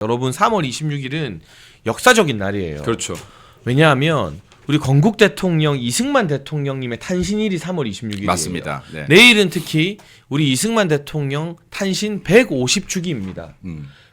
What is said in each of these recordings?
여러분 3월 26일은 역사적인 날이에요. 그렇죠. 왜냐하면 우리 건국 대통령 이승만 대통령님의 탄신일이 3월 26일이에요. 맞습니다. 네. 내일은 특히 우리 이승만 대통령 탄신 150주기입니다.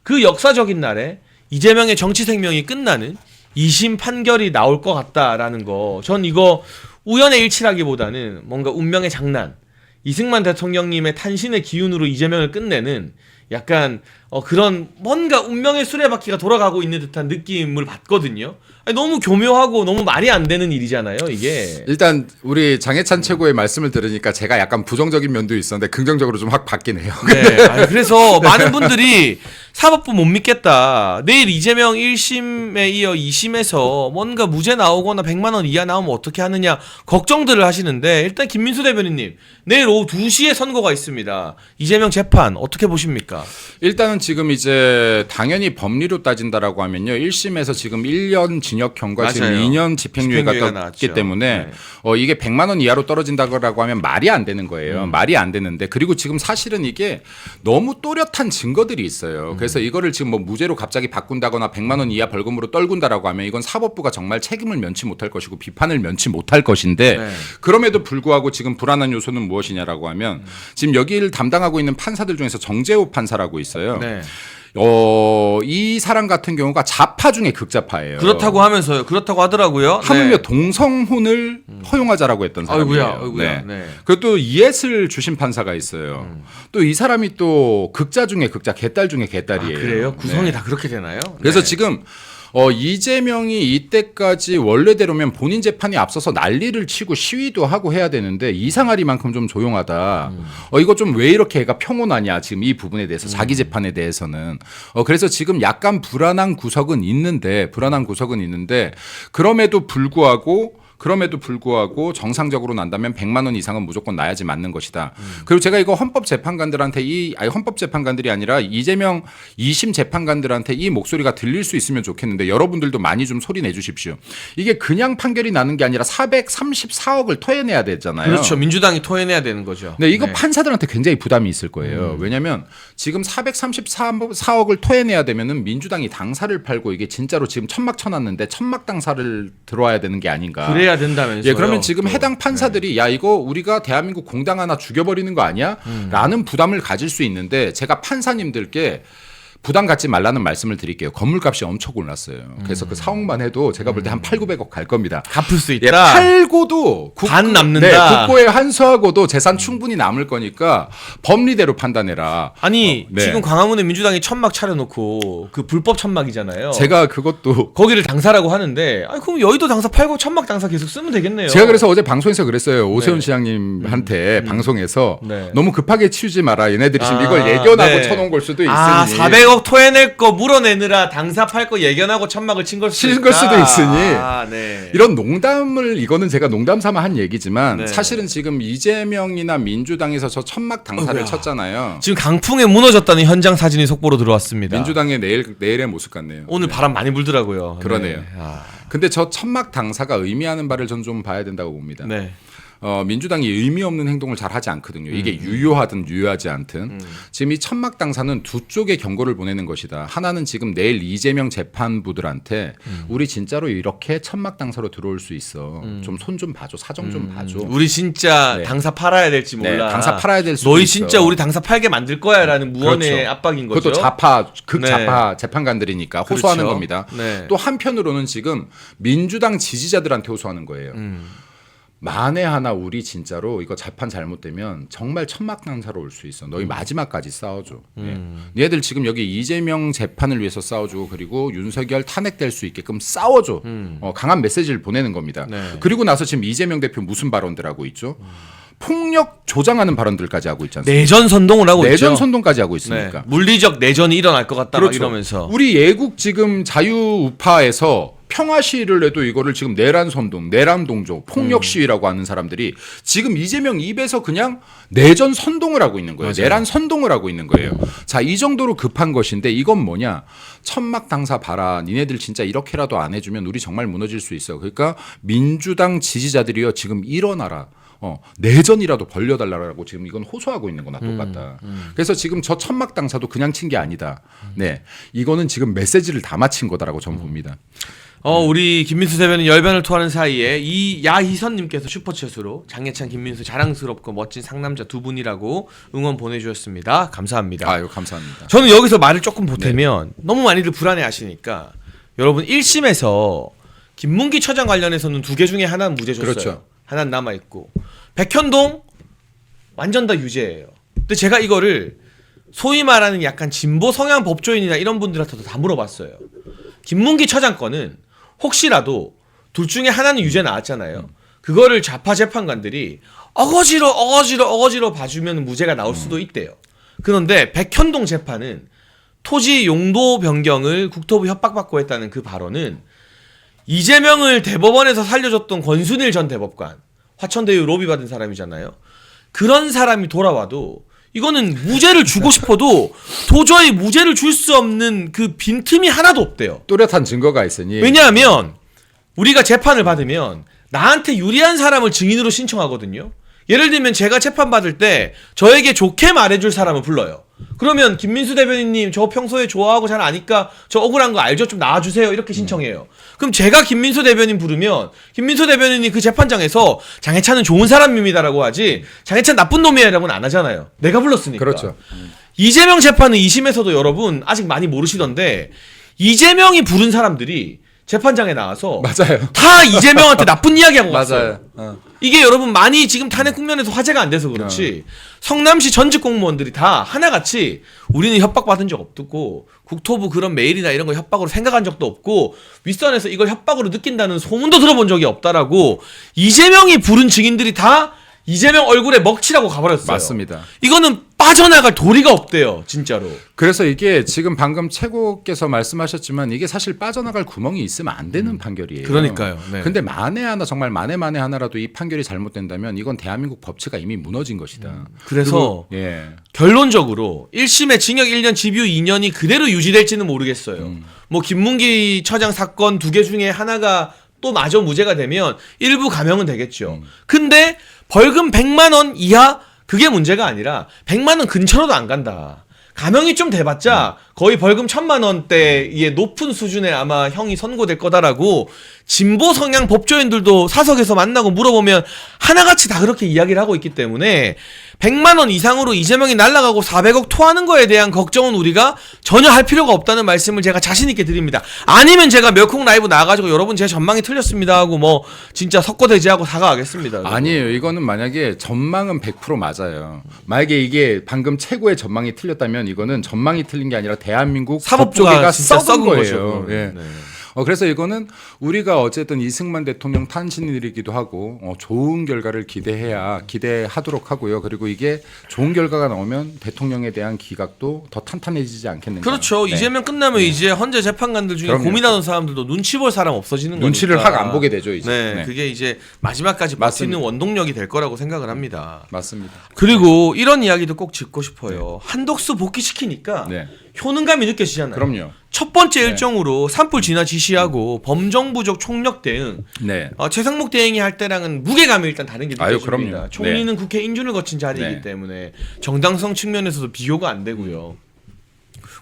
그 역사적인 날에 이재명의 정치 생명이 끝나는 2심 판결이 나올 것 같다라는 거. 전 이거 우연의 일치라기보다는 뭔가 운명의 장난. 이승만 대통령님의 탄신의 기운으로 이재명을 끝내는 약간 그런 뭔가 운명의 수레바퀴가 돌아가고 있는 듯한 느낌을 받거든요. 아니, 너무 교묘하고 너무 말이 안 되는 일이잖아요, 이게. 일단 우리 장해찬 최고의 말씀을 들으니까 제가 약간 부정적인 면도 있었는데 긍정적으로 좀 확 바뀌네요. 네. 아니, 그래서 많은 분들이 사법부 못 믿겠다. 내일 이재명 1심에 이어 2심에서 뭔가 무죄 나오거나 100만 원 이하 나오면 어떻게 하느냐 걱정들을 하시는데, 일단 김민수 대변인님, 내일 오후 2시에 선고가 있습니다. 이재명 재판 어떻게 보십니까? 일단은 지금 이제 당연히 법리로 따진다라고 하면요. 1심에서 지금 1년 징역형과 지금 맞아요. 2년 집행유예가 떴기 나왔죠. 때문에 네. 이게 100만 원 이하로 떨어진다고 하면 말이 안 되는 거예요. 말이 안 되는데, 그리고 지금 사실은 이게 너무 또렷한 증거들이 있어요. 그래서 이거를 지금 뭐 무죄로 갑자기 바꾼다거나 100만 원 이하 벌금으로 떨군다라고 하면 이건 사법부가 정말 책임을 면치 못할 것이고 비판을 면치 못할 것인데, 네. 그럼에도 불구하고 지금 불안한 요소는 무엇이냐라고 하면 지금 여기를 담당하고 있는 판사들 중에서 정재호 판사라고 있어요. 네. 이 사람 같은 경우가 좌파 중에 극좌파예요. 그렇다고 하면서요. 그렇다고 하더라고요. 하물며 네. 동성혼을 허용하자자라고 했던 사람이에요. 아이고야. 네. 그리고 또 이해슬 주심 판사가 있어요. 또 이 사람이 또 극자 중에 극자, 개딸 중에 개딸이에요. 그래요? 구성이 네. 다 그렇게 되나요? 그래서 네. 지금 이재명이 이때까지 원래대로면 본인 재판이 앞서서 난리를 치고 시위도 하고 해야 되는데 이상하리만큼 좀 조용하다. 이거 좀 왜 이렇게 애가 평온하냐 지금 이 부분에 대해서 자기 재판에 대해서는. 그래서 지금 약간 불안한 구석은 있는데 그럼에도 불구하고 정상적으로 난다면 100만 원 이상은 무조건 나야지 맞는 것이다. 그리고 제가 이거 헌법재판관들한테 헌법재판관들이 아니라 이재명 2심 재판관들한테 이 목소리가 들릴 수 있으면 좋겠는데, 여러분들도 많이 좀 소리 내주십시오. 이게 그냥 판결이 나는 게 아니라 434억을 토해내야 되잖아요. 그렇죠. 민주당이 토해내야 되는 거죠. 네, 이거 네. 판사들한테 굉장히 부담이 있을 거예요. 왜냐하면 지금 434억을 토해내야 되면은 민주당이 당사를 팔고 이게 진짜로 지금 천막 쳐놨는데 천막 당사를 들어와야 되는 게 아닌가. 그래야 된다면서요. 예, 그러면 지금 또. 해당 판사들이 야 이거 우리가 대한민국 공당 하나 죽여버리는 거 아니야? 라는 부담을 가질 수 있는데, 제가 판사님들께 부담 갖지 말라는 말씀을 드릴게요. 건물값이 엄청 올랐어요. 그래서 그 4억만 해도 제가 볼 때 한 8,900억 갈 겁니다. 갚을 수 예, 있다. 팔고도 반 남는다. 네, 국고에 환수하고도 재산 충분히 남을 거니까 법리대로 판단해라. 아니 네. 지금 광화문에 민주당이 천막 차려놓고 그 불법 천막이잖아요. 제가 그것도 거기를 당사라고 하는데, 아니 그럼 여의도 당사 팔고 천막 당사 계속 쓰면 되겠네요. 제가 그래서 어제 방송에서 그랬어요. 오세훈 네. 시장님한테 방송에서 네. 너무 급하게 치우지 마라. 얘네들이 지금 이걸 예견하고 네. 쳐놓은 걸 수도 있으니. 400억 토해낼 거 물어내느라 당사 팔 거 예견하고 천막을 친 걸 수도 있으니. 네. 이런 농담을, 이거는 제가 농담 삼아 한 얘기지만 네. 사실은 지금 이재명이나 민주당에서 저 천막 당사를 어이구야. 쳤잖아요. 지금 강풍에 무너졌다는 현장 사진이 속보로 들어왔습니다. 민주당의 내일의 모습 같네요. 오늘 네. 바람 많이 불더라고요. 그러네요. 네. 근데 저 천막 당사가 의미하는 바를 전 좀 봐야 된다고 봅니다. 네. 민주당이 의미 없는 행동을 잘 하지 않거든요. 이게 유효하든 유효하지 않든. 지금 이 천막 당사는 두 쪽의 경고를 보내는 것이다. 하나는 지금 내일 이재명 재판부들한테 우리 진짜로 이렇게 천막 당사로 들어올 수 있어. 좀 손 좀 봐줘. 사정 좀 봐줘. 우리 진짜 네. 당사 팔아야 될지 몰라. 네, 당사 팔아야 될 수도 너희 있어. 진짜 우리 당사 팔게 만들 거야라는 무언의 그렇죠. 압박인 거죠. 그것도 극좌파 재판관들이니까 호소하는 그렇죠. 겁니다. 네. 또 한편으로는 지금 민주당 지지자들한테 호소하는 거예요. 만에 하나 우리 진짜로 이거 재판 잘못되면 정말 천막 당사로 올 수 있어. 너희 마지막까지 싸워줘. 얘들 지금 여기 이재명 재판을 위해서 싸워주고, 그리고 윤석열 탄핵될 수 있게끔 싸워줘. 강한 메시지를 보내는 겁니다. 네. 그리고 나서 지금 이재명 대표 무슨 발언들 하고 있죠? 폭력 조장하는 발언들까지 하고 있지 않습니까? 내전 선동을 하고 있죠. 내전 선동까지 하고 네. 있으니까. 물리적 내전이 일어날 것 같다 막 그렇죠. 이러면서. 우리 애국 지금 자유우파에서 평화 시위를 해도 이거를 지금 내란 선동, 내란 동조, 폭력 시위라고 하는 사람들이 지금 이재명 입에서 그냥 내전 선동을 하고 있는 거예요. 맞아요. 내란 선동을 하고 있는 거예요. 자, 이 정도로 급한 것인데 이건 뭐냐? 천막 당사 봐라. 니네들 진짜 이렇게라도 안 해주면 우리 정말 무너질 수 있어. 그러니까 민주당 지지자들이요 지금 일어나라. 내전이라도 벌려달라고 지금 이건 호소하고 있는 거나 똑같다. 그래서 지금 저 천막 당사도 그냥 친 게 아니다. 네, 이거는 지금 메시지를 담아친 거다라고 저는 봅니다. 우리 김민수 대변인 열변을 토하는 사이에 이 야희선님께서 슈퍼챗으로 장해찬 김민수 자랑스럽고 멋진 상남자 두 분이라고 응원 보내주셨습니다. 감사합니다. 아유, 감사합니다. 저는 여기서 말을 조금 보태면 너무 많이들 불안해하시니까 여러분 1심에서 김문기 처장 관련해서는 2개 중에 하나는 무죄 줬어요. 그렇죠. 하나는 남아 있고 백현동 완전 다 유죄예요. 근데 제가 이거를 소위 말하는 약간 진보 성향 법조인이나 이런 분들한테도 다 물어봤어요. 김문기 처장 건은 혹시라도 둘 중에 하나는 유죄 나왔잖아요. 그거를 좌파 재판관들이 어거지로 봐주면 무죄가 나올 수도 있대요. 그런데 백현동 재판은 토지 용도 변경을 국토부 협박받고 했다는 그 발언은 이재명을 대법원에서 살려줬던 권순일 전 대법관, 화천대유 로비 받은 사람이잖아요. 그런 사람이 돌아와도 이거는 무죄를 주고 싶어도 도저히 무죄를 줄 수 없는 그 빈틈이 하나도 없대요. 뚜렷한 증거가 있으니. 왜냐하면 우리가 재판을 받으면 나한테 유리한 사람을 증인으로 신청하거든요. 예를 들면 제가 재판받을 때 저에게 좋게 말해줄 사람을 불러요. 그러면 김민수 대변인님 저 평소에 좋아하고 잘 아니까 저 억울한 거 알죠? 좀 나와주세요. 이렇게 신청해요. 그럼 제가 김민수 대변인 부르면 김민수 대변인이 그 재판장에서 장해찬은 좋은 사람입니다라고 하지 장해찬 나쁜 놈이야라고는 안 하잖아요. 내가 불렀으니까. 그렇죠. 이재명 재판은 2심에서도 여러분 아직 많이 모르시던데 이재명이 부른 사람들이 재판장에 나와서 맞아요. 다 이재명한테 나쁜 이야기하고 갔어요. 맞아요. 이게 여러분 많이 지금 탄핵 국면에서 화제가 안 돼서 그렇지 성남시 전직 공무원들이 다 하나같이 우리는 협박받은 적 없고 국토부 그런 메일이나 이런 거 협박으로 생각한 적도 없고 윗선에서 이걸 협박으로 느낀다는 소문도 들어본 적이 없다라고 이재명이 부른 증인들이 다 이재명 얼굴에 먹칠하고 가버렸어요. 맞습니다. 이거는 빠져나갈 도리가 없대요, 진짜로. 그래서 이게 지금 방금 최고께서 말씀하셨지만 이게 사실 빠져나갈 구멍이 있으면 안 되는 판결이에요. 그러니까요. 네. 근데 만에 하나 정말 만에 하나라도 이 판결이 잘못된다면 이건 대한민국 법치가 이미 무너진 것이다. 그래서 그리고, 예. 결론적으로 1심에 징역 1년 집유 2년이 그대로 유지될지는 모르겠어요. 뭐 김문기 처장 사건 2개 중에 하나가 또 마저 무죄가 되면 일부 감형은 되겠죠. 근데 벌금 100만 원 이하 그게 문제가 아니라 100만 원 근처로도 안 간다. 감형이 좀 돼봤자 거의 벌금 1000만 원대의 높은 수준의 아마 형이 선고될 거다라고 진보 성향 법조인들도 사석에서 만나고 물어보면 하나같이 다 그렇게 이야기를 하고 있기 때문에 100만 원 이상으로 이재명이 날아가고 400억 토하는 거에 대한 걱정은 우리가 전혀 할 필요가 없다는 말씀을 제가 자신 있게 드립니다. 아니면 제가 멸콩 라이브 나와가지고 여러분 제 전망이 틀렸습니다 하고 뭐 진짜 석고대지하고 사과하겠습니다. 여러분. 아니에요. 이거는 만약에 전망은 100% 맞아요. 만약에 이게 방금 최고의 전망이 틀렸다면 이거는 전망이 틀린 게 아니라 대한민국 사법부가 법조계가 진짜 썩은 거예요. 거죠. 예. 네. 그래서 이거는 우리가 어쨌든 이승만 대통령 탄신일이기도 하고 좋은 결과를 기대하도록 하고요. 그리고 이게 좋은 결과가 나오면 대통령에 대한 기각도 더 탄탄해지지 않겠는가. 그렇죠. 네. 이재명 끝나면 이제 헌재 재판관들 중에 그럼요. 고민하는 사람들도 눈치 볼 사람 없어지는 거니까. 눈치를 확 안 보게 되죠. 이제. 네, 네. 그게 이제 마지막까지 버티는 원동력이 될 거라고 생각을 합니다. 맞습니다. 그리고 이런 이야기도 꼭 짚고 싶어요. 한덕수 복귀시키니까 네. 효능감이 느껴지잖아요. 그럼요. 첫 번째 일정으로 산불 진화 지시하고 범정부적 총력 대응. 네. 최상목 대행이 할 때랑은 무게감이 일단 다른 게 느껴집니다. 그럼요. 총리는 국회 인준을 거친 자리이기 네. 때문에 정당성 측면에서도 비교가 안 되고요.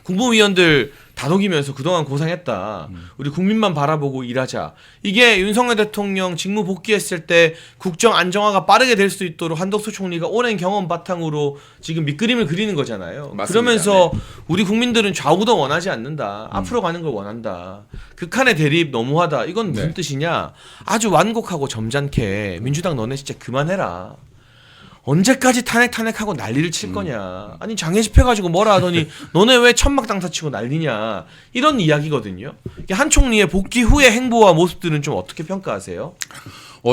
국무위원들 다독이면서 그동안 고생했다. 우리 국민만 바라보고 일하자. 이게 윤석열 대통령 직무 복귀했을 때 국정 안정화가 빠르게 될 수 있도록 한덕수 총리가 오랜 경험 바탕으로 지금 밑그림을 그리는 거잖아요. 맞습니다. 그러면서 우리 국민들은 좌우도 원하지 않는다. 앞으로 가는 걸 원한다. 극한의 대립 너무하다. 이건 무슨 네. 뜻이냐? 아주 완곡하고 점잖게 민주당 너네 진짜 그만해라. 언제까지 탄핵하고 난리를 칠 거냐. 아니 장애 집회가지고 뭐라 하더니 너네 왜 천막 당사 치고 난리냐. 이런 이야기거든요. 한 총리의 복귀 후의 행보와 모습들은 좀 어떻게 평가하세요?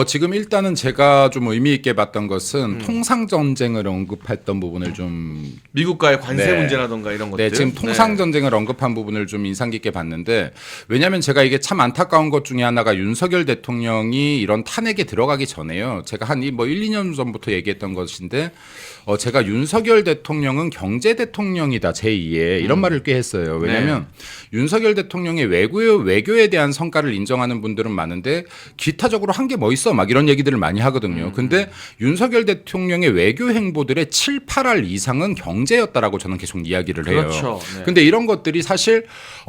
지금 일단은 제가 좀 의미 있게 봤던 것은 통상 전쟁을 언급했던 부분을 좀 미국과의 관세 네. 문제라던가 이런 것들. 네, 지금 통상 전쟁을 언급한 부분을 좀 인상 깊게 봤는데 왜냐하면 제가 이게 참 안타까운 것 중에 하나가 윤석열 대통령이 이런 탄핵에 들어가기 전에요. 제가 한 1, 2년 전부터 얘기했던 것인데 제가 윤석열 대통령은 경제 대통령이다 제2의 이런 말을 꽤 했어요. 왜냐하면 윤석열 대통령의 외교에 대한 성과를 인정하는 분들은 많은데 기타적으로 한 게 뭐 있어 막 이런 얘기들을 많이 하거든요. 근데 윤석열 대통령의 외교 행보들의 7, 8할 이상은 경제였다라고 저는 계속 이야기를 해요. 그렇죠. 네. 근데 이런 것들이 사실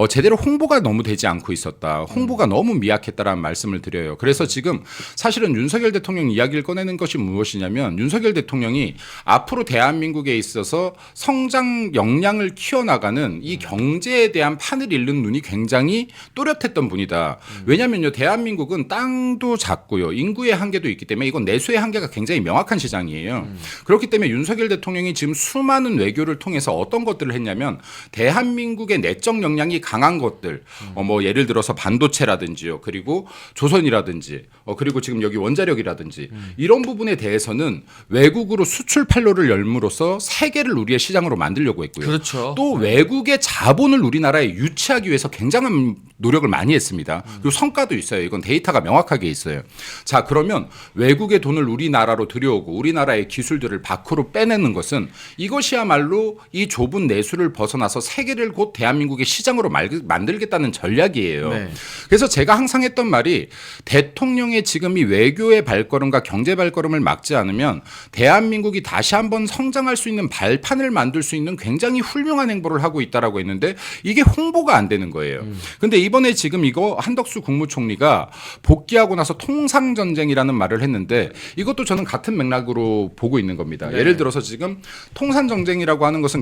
제대로 홍보가 너무 되지 않고 있었다. 홍보가 너무 미약했다라는 말씀을 드려요. 그래서 지금 사실은 윤석열 대통령 이야기를 꺼내는 것이 무엇이냐면 윤석열 대통령이 앞으로 대한민국에 있어서 성장 역량을 키워나가는 이 경제에 대한 판을 잃는 눈이 굉장히 또렷했던 분이다. 왜냐면요. 대한민국은 땅도 작고요. 인구의 한계도 있기 때문에 이건 내수의 한계가 굉장히 명확한 시장이에요. 그렇기 때문에 윤석열 대통령이 지금 수많은 외교를 통해서 어떤 것들을 했냐면 대한민국의 내적 역량이 강한 것들 뭐 예를 들어서 반도체라든지요. 그리고 조선이라든지 그리고 지금 여기 원자력이라든지 이런 부분에 대해서는 외국으로 수출 판로를 열므로써 세계를 우리의 시장으로 만들려고 했고요. 그렇죠. 또 외국의 자본을 우리나라에 유치하기 위해서 굉장한 노력을 많이 했습니다. 그리고 성과도 있어요. 이건 데이터가 명확하게 있어요. 자, 그러면 외국의 돈을 우리나라로 들여오고 우리나라의 기술들을 밖으로 빼내는 것은 이것이야말로 이 좁은 내수를 벗어나서 세계를 곧 대한민국의 시장으로 만들겠다는 전략이에요. 네. 그래서 제가 항상 했던 말이 대통령의 지금 이 외교의 발걸음과 경제 발걸음을 막지 않으면 대한민국이 다시 한번 성장할 수 있는 발판을 만들 수 있는 굉장히 훌륭한 행보를 하고 있다라고 했는데 이게 홍보가 안 되는 거예요. 근데 이번에 지금 이거 한덕수 국무총리가 복귀하고 나서 통상전쟁이라는 말을 했는데 이것도 저는 같은 맥락으로 보고 있는 겁니다. 네. 예를 들어서 지금 통상전쟁이라고 하는 것은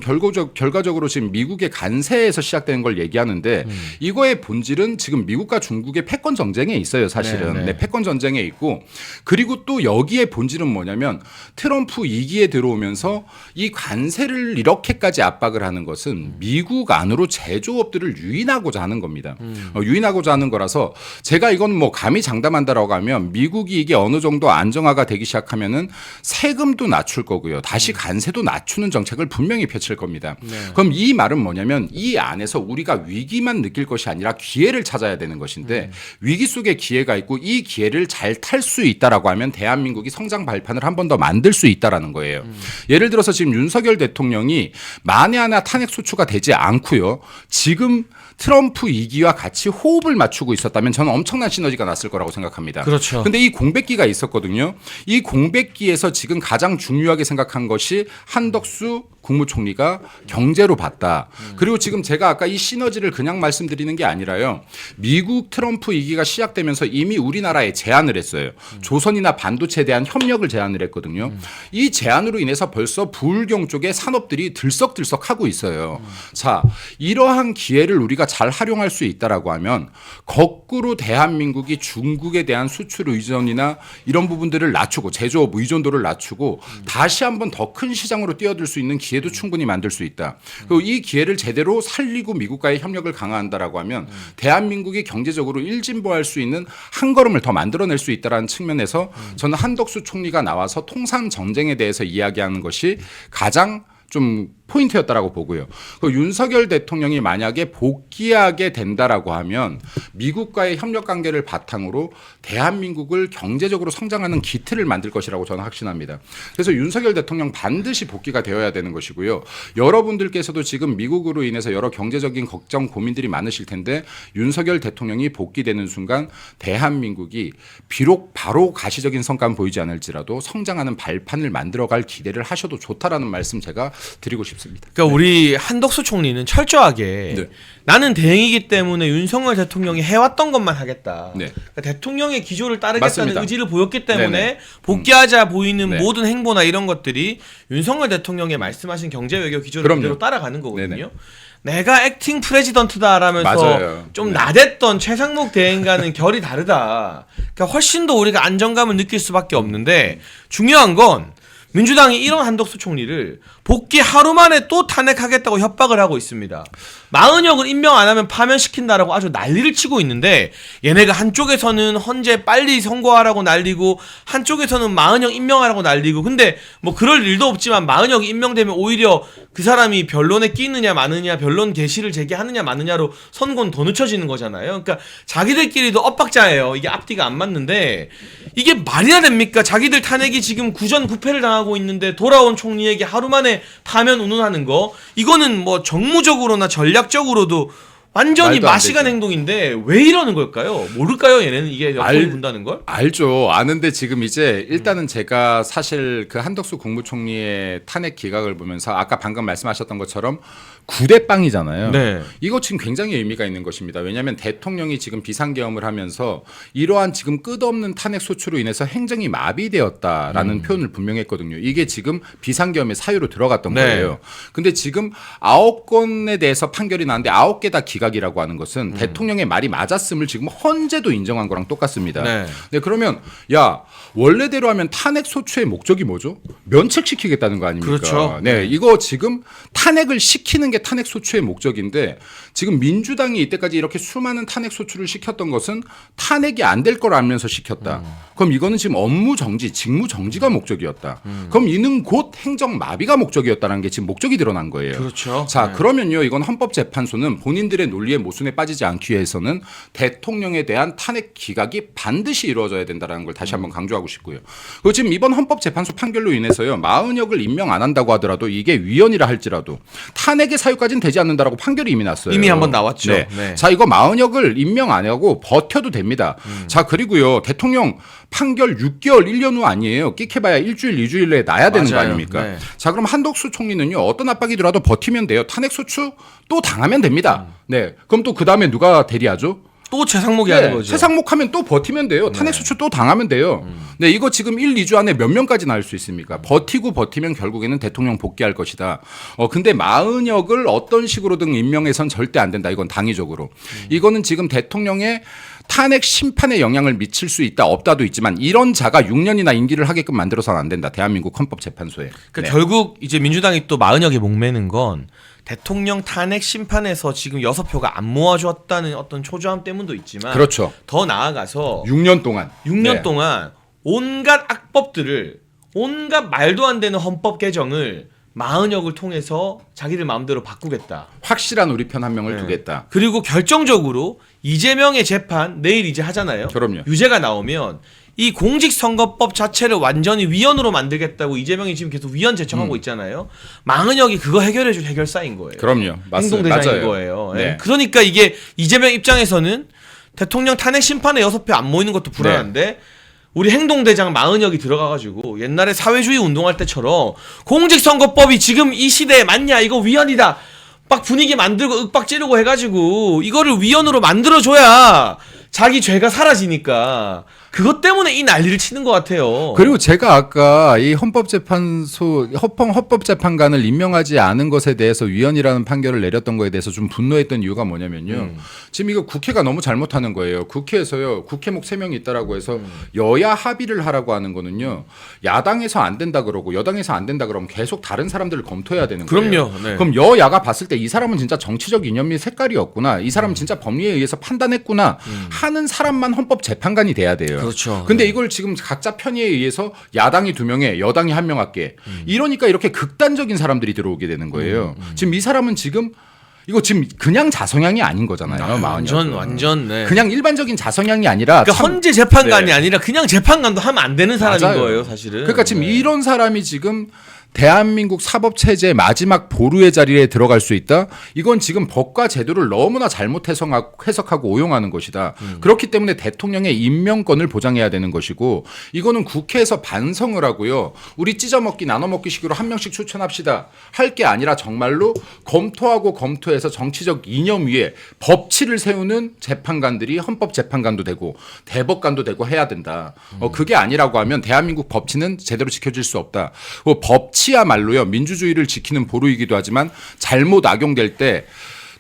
결과적으로 지금 미국의 간세에서 시작되는 걸 얘기하는데 이거의 본질은 지금 미국과 중국의 패권 전쟁에 있어요. 사실은. 네. 네, 패권 전쟁에 있고 그리고 또 여기에 본질은 뭐냐면 트럼프 2기에 들어오면서 이 관세를 이렇게까지 압박을 하는 것은 미국 안으로 제조업들을 유인하고자 하는 겁니다. 유인하고자 하는 거라서 제가 이건 뭐 감히 장담한다라고 하면 미국이 이게 어느 정도 안정화가 되기 시작하면은 세금도 낮출 거고요. 다시 관세도 낮추는 정책을 분명히 펼칠 겁니다. 네. 그럼 이 말은 뭐냐면 이 안에서 우리가 위기만 느낄 것이 아니라 기회를 찾아야 되는 것인데 위기 속에 기회가 있고 이 기회를 잘 탈 수 있다라고 하면 대한민국이 성장 발판을 한 번 더 만들 수 있다라는 거예요. 예를 들어서 지금 윤석열 대통령이 만에 하나 탄핵 소추가 되지 않고요. 지금 트럼프 2기와 같이 호흡을 맞추고 있었다면 저는 엄청난 시너지가 났을 거라고 생각합니다. 그렇죠. 근데 이 공백기가 있었거든요. 이 공백기에서 지금 가장 중요하게 생각한 것이 한덕수 국무총리가 경제로 봤다. 그리고 지금 제가 아까 이 시너지를 그냥 말씀드리는 게 아니라요. 미국 트럼프 2기가 시작되면서 이미 우리나라에 제안을 했어요. 조선이나 반도체에 대한 협력을 제안을 했거든요. 이 제안으로 인해서 벌써 부울경 쪽의 산업들이 들썩들썩하고 있어요. 자, 이러한 기회를 우리가 잘 활용할 수 있다라고 하면 거꾸로 대한민국이 중국에 대한 수출 의존이나 이런 부분들을 낮추고 제조업 의존도를 낮추고 다시 한번 더 큰 시장으로 뛰어들 수 있는 기회도 충분히 만들 수 있다. 그리고 이 기회를 제대로 살리고 미국과의 협력을 강화한다라고 하면 대한민국이 경제적으로 일진보할 수 있는 한 걸음을 더 만들어낼 수 있다라는 측면에서 저는 한덕수 총리가 나와서 통상 전쟁에 대해서 이야기하는 것이 가장 좀 포인트였다라고 보고요. 그 윤석열 대통령이 만약에 복귀하게 된다라고 하면 미국과의 협력 관계를 바탕으로 대한민국을 경제적으로 성장하는 기틀을 만들 것이라고 저는 확신합니다. 그래서 윤석열 대통령 반드시 복귀가 되어야 되는 것이고요. 여러분들께서도 지금 미국으로 인해서 여러 경제적인 걱정 고민들이 많으실 텐데 윤석열 대통령이 복귀되는 순간 대한민국이 비록 바로 가시적인 성과는 보이지 않을지라도 성장하는 발판을 만들어갈 기대를 하셔도 좋다라는 말씀 제가 드리고 싶습니다. 그러니까 우리 한덕수 총리는 철저하게 네. 나는 대행이기 때문에 윤석열 대통령이 해왔던 것만 하겠다. 네. 그러니까 대통령의 기조를 따르겠다는 맞습니다. 의지를 보였기 때문에 네네. 복귀하자 보이는 네. 모든 행보나 이런 것들이 윤석열 대통령의 말씀하신 경제 외교 기조를 그럼요. 그대로 따라가는 거거든요. 네네. 내가 액팅 프레지던트다라면서 맞아요. 좀 네. 나댔던 최상목 대행과는 결이 다르다. 그러니까 훨씬 더 우리가 안정감을 느낄 수밖에 없는데 중요한 건 민주당이 이런 한덕수 총리를 복귀 하루 만에 또 탄핵하겠다고 협박을 하고 있습니다. 마은혁을 임명 안 하면 파면시킨다라고 아주 난리를 치고 있는데 얘네가 한쪽에서는 헌재 빨리 선고하라고 난리고 한쪽에서는 마은혁 임명하라고 난리고 근데 뭐 그럴 일도 없지만 마은혁이 임명되면 오히려 그 사람이 변론에 끼느냐 마느냐 변론 개시를 제기하느냐 마느냐로 선고는 더 늦춰지는 거잖아요. 그러니까 자기들끼리도 엇박자예요. 이게 앞뒤가 안 맞는데 이게 말이나 됩니까? 자기들 탄핵이 지금 구전구패를 당하고 있는데 돌아온 총리에게 하루 만에 파면 운운하는 거 이거는 뭐 정무적으로나 전략적으로도 완전히 말도 안 마시간 되죠. 행동인데 왜 이러는 걸까요? 모를까요? 얘네는 이게 역풍이 분다는 걸? 알죠. 아는데 지금 이제 일단은 제가 사실 그 한덕수 국무총리의 탄핵 기각을 보면서 아까 방금 말씀하셨던 것처럼 9대 빵이잖아요. 네. 이거 지금 굉장히 의미가 있는 것입니다. 왜냐하면 대통령이 지금 비상계엄을 하면서 이러한 지금 끝없는 탄핵 소추로 인해서 행정이 마비되었다라는 표현을 분명히 했거든요. 이게 지금 비상계엄의 사유로 들어갔던 네. 거예요. 근데 지금 9건에 대해서 판결이 나는데 9개 다 기각이라고 하는 것은 대통령의 말이 맞았음을 지금 헌재도 인정한 거랑 똑같습니다. 네. 네, 그러면 야 원래대로 하면 탄핵 소추의 목적이 뭐죠? 면책시키겠다는 거 아닙니까? 그렇죠. 네, 이거 지금 탄핵을 시키는 게 탄핵 소추의 목적인데 지금 민주당이 이때까지 이렇게 수많은 탄핵 소추를 시켰던 것은 탄핵이 안 될 걸 알면서 시켰다. 그럼 이거는 지금 업무 정지, 직무 정지가 목적이었다. 그럼 이는 곧 행정 마비가 목적이었다는 게 지금 목적이 드러난 거예요. 그렇죠. 자, 네. 그러면요, 이건 헌법재판소는 본인들의 논리의 모순에 빠지지 않기 위해서는 대통령에 대한 탄핵 기각이 반드시 이루어져야 된다는 걸 다시 한번 강조하고 싶고요. 그리고 지금 이번 헌법재판소 판결로 인해서요, 마은혁을 임명 안 한다고 하더라도 이게 위헌이라 할지라도 탄핵의 사유까지는 되지 않는다라고 판결이 이미 났어요. 이미 한번 나왔죠. 네. 네. 자, 이거 마은혁을 임명 안 하고 버텨도 됩니다. 자, 그리고요, 대통령 판결 6개월, 1년 후 아니에요. 끽해봐야 일주일, 2주일 내에 나야 되는 거 맞아요. 아닙니까? 네. 자, 그럼 한덕수 총리는요, 어떤 압박이 들어도 버티면 돼요. 탄핵 소추 또 당하면 됩니다. 네. 그럼 또 그 다음에 누가 대리하죠? 또 재상목이 하는 거죠. 최상목하면 또 버티면 돼요. 탄핵 소추 또 당하면 돼요. 네, 이거 지금 1, 2주 안에 몇 명까지 나올 수 있습니까? 버티면 결국에는 대통령 복귀할 것이다. 근데 마은혁을 어떤 식으로든 임명해선 절대 안 된다. 이건 당위적으로. 이거는 지금 대통령의 탄핵 심판에 영향을 미칠 수 있다 없다도 있지만 이런 자가 6년이나 임기를 하게끔 만들어서는 안 된다. 대한민국 헌법재판소에. 그러니까 네. 결국 이제 민주당이 또 마은혁에 목매는 건 대통령 탄핵 심판에서 지금 6표가 안 모아줬다는 어떤 초조함 때문도 있지만 그렇죠. 더 나아가서 6년 동안. 6년 네. 동안 온갖 악법들을 온갖 말도 안 되는 헌법 개정을 마은혁을 통해서 자기들 마음대로 바꾸겠다. 확실한 우리 편 한 명을 네. 두겠다. 그리고 결정적으로 이재명의 재판 내일 이제 하잖아요. 그럼요. 유죄가 나오면 이 공직선거법 자체를 완전히 위헌으로 만들겠다고 이재명이 지금 계속 위헌 제청하고 있잖아요. 마은혁이 그거 해결해줄 해결사인 거예요. 그럼요. 행동대장인 맞아요. 거예요. 네. 예. 그러니까 이게 이재명 입장에서는 대통령 탄핵 심판에 6표 안 모이는 것도 불안한데 우리 행동대장 마은혁이 들어가가지고 옛날에 사회주의 운동할 때처럼 공직선거법이 지금 이 시대에 맞냐 이거 위헌이다 막 분위기 만들고 윽박 지르고 해가지고 이거를 위헌으로 만들어줘야 자기 죄가 사라지니까 그것 때문에 이 난리를 치는 것 같아요. 그리고 제가 아까 이 헌법재판관을 임명하지 않은 것에 대해서 위헌이라는 판결을 내렸던 거에 대해서 좀 분노했던 이유가 뭐냐면요. 지금 이거 국회가 너무 잘못하는 거예요. 국회에서요. 국회목 3명이 있다라고 해서 여야 합의를 하라고 하는 거는요. 야당에서 안 된다 그러고 여당에서 안 된다 그러면 계속 다른 사람들을 검토해야 되는 거예요. 그럼요. 네. 그럼 여야가 봤을 때 이 사람은 진짜 정치적 이념이 색깔이었구나. 이 사람은 진짜 법리에 의해서 판단했구나 하는 사람만 헌법재판관이 돼야 돼요. 그렇죠. 근데 이걸 지금 각자 편의에 의해서 야당이 2명에 여당이 1명 할게. 이러니까 이렇게 극단적인 사람들이 들어오게 되는 거예요. 지금 이 사람은 지금 이거 지금 그냥 자성향이 아닌 거잖아요. 완전 네. 그냥 일반적인 자성향이 아니라 그러니까 헌재 재판관이 네. 아니라 그냥 재판관도 하면 안 되는 사람인 맞아요. 거예요, 사실은. 그러니까 지금 네. 이런 사람이 지금 대한민국 사법체제의 마지막 보루의 자리에 들어갈 수 있다? 이건 지금 법과 제도를 너무나 잘못 해석하고 오용하는 것이다. 그렇기 때문에 대통령의 임명권을 보장해야 되는 것이고 이거는 국회에서 반성을 하고요. 우리 찢어먹기 나눠먹기식으로 한 명씩 추천합시다. 할 게 아니라 정말로 검토하고 검토해서 정치적 이념 위에 법치를 세우는 재판관들이 헌법재판관도 되고 대법관도 되고 해야 된다. 그게 아니라고 하면 대한민국 법치는 제대로 지켜질 수 없다. 법치야말로요. 민주주의를 지키는 보루이기도 하지만 잘못 악용될 때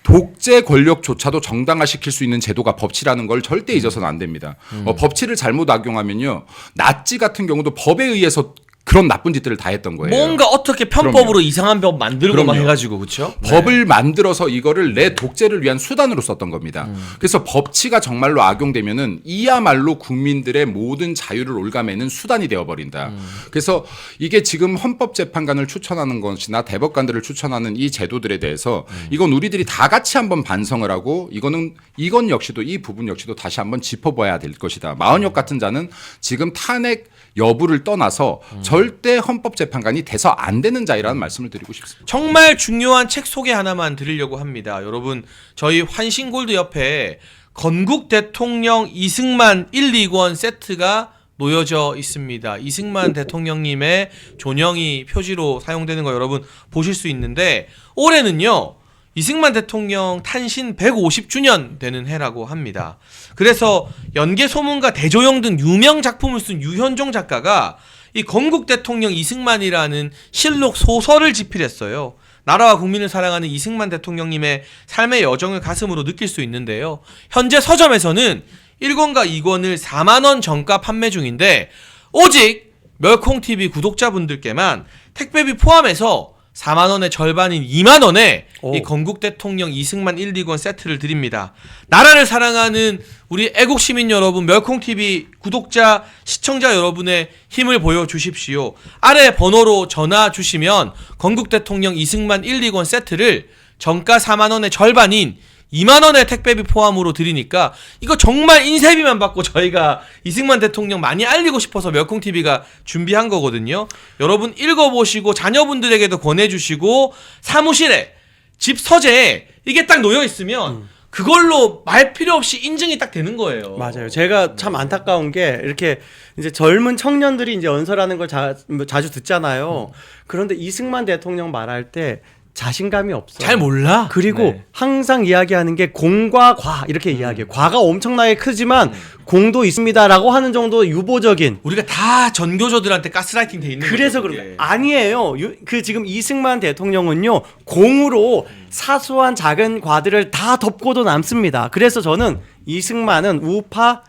독재 권력조차도 정당화시킬 수 있는 제도가 법치라는 걸 절대 잊어서는 안 됩니다. 법치를 잘못 악용하면요. 나치 같은 경우도 법에 의해서 그런 나쁜 짓들을 다 했던 거예요. 뭔가 어떻게 편법으로 그럼요. 이상한 법 만들고 막 그럼요. 해가지고 그렇죠? 법을 만들어서 이거를 내 독재를 위한 수단으로 썼던 겁니다. 그래서 법치가 정말로 악용되면은 이야말로 국민들의 모든 자유를 올가매는 수단이 되어버린다. 그래서 이게 지금 헌법재판관을 추천하는 것이나 대법관들을 추천하는 이 제도들에 대해서 이건 우리들이 다 같이 한번 반성을 하고 이건 역시도 이 부분 역시도 다시 한번 짚어봐야 될 것이다. 마은혁 같은 자는 지금 탄핵 여부를 떠나서 절대 헌법재판관이 돼서 안 되는 자이라는 말씀을 드리고 싶습니다. 정말 중요한 책 소개 하나만 드리려고 합니다. 여러분, 저희 환신골드 옆에 건국 대통령 이승만 1, 2권 세트가 놓여져 있습니다. 이승만 대통령님의 존영이 표지로 사용되는 거 여러분 보실 수 있는데, 올해는요 이승만 대통령 탄신 150주년 되는 해라고 합니다. 그래서 연개소문과 대조영 등 유명 작품을 쓴 유현종 작가가 이 건국 대통령 이승만이라는 실록 소설을 집필했어요. 나라와 국민을 사랑하는 이승만 대통령님의 삶의 여정을 가슴으로 느낄 수 있는데요. 현재 서점에서는 1권과 2권을 4만원 정가 판매 중인데, 오직 멸콩TV 구독자분들께만 택배비 포함해서 4만원의 절반인 2만원에 이 건국 대통령 이승만 1, 2권 세트를 드립니다. 나라를 사랑하는 우리 애국시민 여러분, 멸콩TV 구독자, 시청자 여러분의 힘을 보여주십시오. 아래 번호로 전화 주시면 건국 대통령 이승만 1, 2권 세트를 정가 4만원의 절반인 2만원의 택배비 포함으로 드리니까 이거 정말 인쇄비만 받고 저희가 이승만 대통령 많이 알리고 싶어서 멸콩TV가 준비한 거거든요. 여러분 읽어보시고 자녀분들에게도 권해주시고, 사무실에, 집 서재에 이게 딱 놓여있으면 그걸로 말 필요 없이 인증이 딱 되는 거예요. 맞아요. 제가 참 안타까운 게, 이렇게 이제 젊은 청년들이 이제 연설하는 걸 자주 듣잖아요. 그런데 이승만 대통령 말할 때 자신감이 없어. 잘 몰라. 그리고 네. 항상 이야기하는 게 공과 과 이렇게 이야기해요. 과가 엄청나게 크지만 공도 있습니다라고 하는 정도 유보적인. 우리가 다 전교조들한테 가스라이팅 돼 있는 그래서 거죠, 그런 그게. 거 아니에요. 그 지금 이승만 대통령은요, 공으로 사소한 작은 과들을 다 덮고도 남습니다. 그래서 저는 이승만은 우파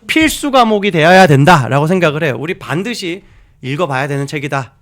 필수 과목이 되어야 된다라고 생각을 해요. 우리 반드시 읽어봐야 되는 책이다.